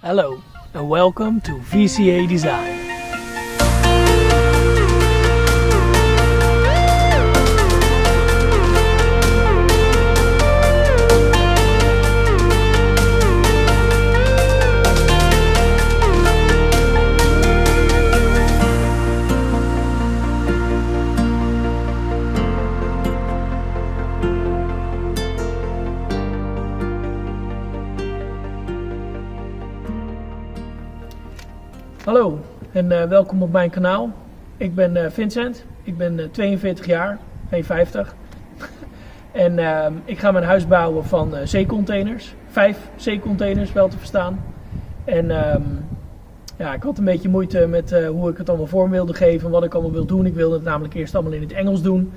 Hello and welcome to VCA Design. Hallo en welkom op mijn kanaal. Ik ben Vincent, ik ben 42 jaar, 50 en ik ga mijn huis bouwen van zeecontainers, 5 zeecontainers wel te verstaan. En ja, ik had een beetje moeite met hoe ik het allemaal vorm wilde geven, wat ik allemaal wil doen. Ik wilde het namelijk eerst allemaal in het Engels doen,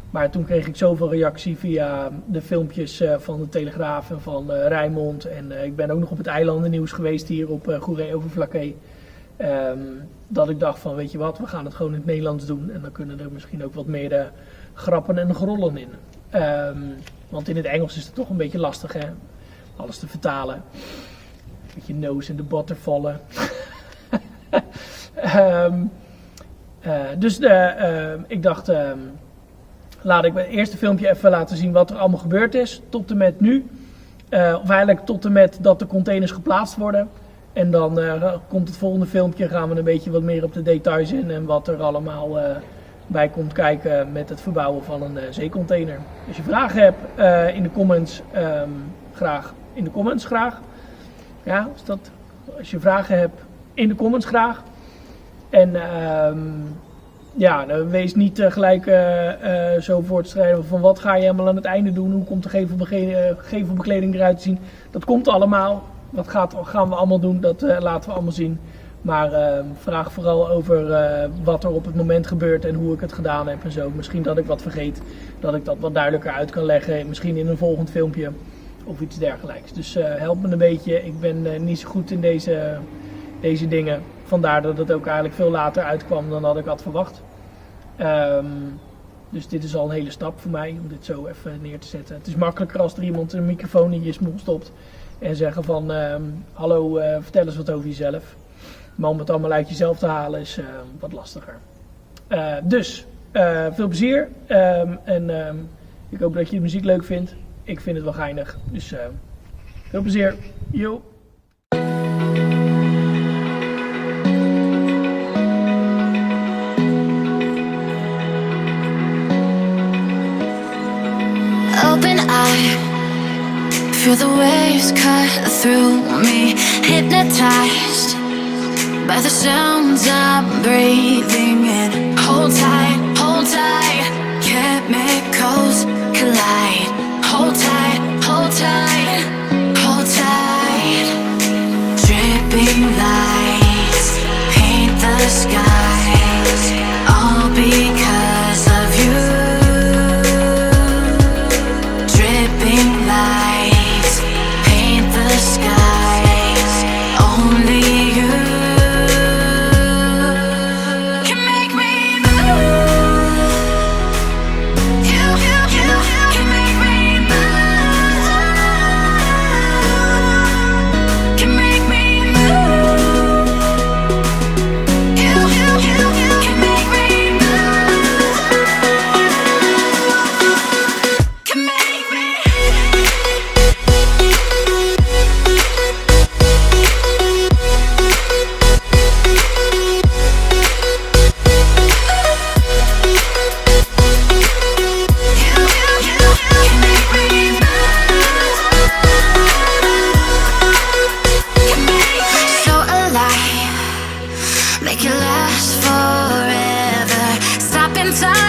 maar toen kreeg ik zoveel reactie via de filmpjes van de Telegraaf en van Rijnmond. En ik ben ook nog op het eilandennieuws geweest hier op Goeree-Overflakkee. Dat ik dacht van, weet je wat, we gaan het gewoon in het Nederlands doen en dan kunnen er misschien ook wat meer grappen en grollen in. Want in het Engels is het toch een beetje lastig, hè, alles te vertalen. Met je nose in de botter vallen. Dus ik dacht, laat ik het eerste filmpje even laten zien wat er allemaal gebeurd is tot en met nu. Of eigenlijk tot en met dat de containers geplaatst worden. En dan komt het volgende filmpje, gaan we een beetje wat meer op de details in en wat er allemaal bij komt kijken met het verbouwen van een zeecontainer. Als je vragen hebt in de comments, graag in de comments graag. Ja, als je vragen hebt in de comments graag. En ja, wees niet gelijk zo voor te strijden van wat ga je helemaal aan het einde doen, hoe komt de gevelbekleding eruit te zien. Dat komt allemaal. Wat gaan we allemaal doen, dat laten we allemaal zien. Maar vraag vooral over wat er op het moment gebeurt en hoe ik het gedaan heb en zo. Misschien dat ik wat vergeet, dat ik dat wat duidelijker uit kan leggen. Misschien in een volgend filmpje of iets dergelijks. Dus help me een beetje. Ik ben niet zo goed in deze dingen. Vandaar dat het ook eigenlijk veel later uitkwam dan dat ik had verwacht. Dus dit is al een hele stap voor mij om dit zo even neer te zetten. Het is makkelijker als er iemand een microfoon in je smoel stopt. En zeggen van, hallo, vertel eens wat over jezelf. Maar om het allemaal uit jezelf te halen is wat lastiger. Dus, veel plezier. En ik hoop dat je de muziek leuk vindt. Ik vind het wel geinig. Dus veel plezier. Yo. Open eye. Feel the waves cut through me, hypnotized by the sounds I'm breathing in. Hold tight, chemicals collide. Hold tight, hold tight, hold tight. Dripping lights paint the skies, all because of you. Dripping lights paint the skies, only you can make me move. You can make me move. Can make me move. You can make me move. Can make me. So alive, make it last forever. Stop in time.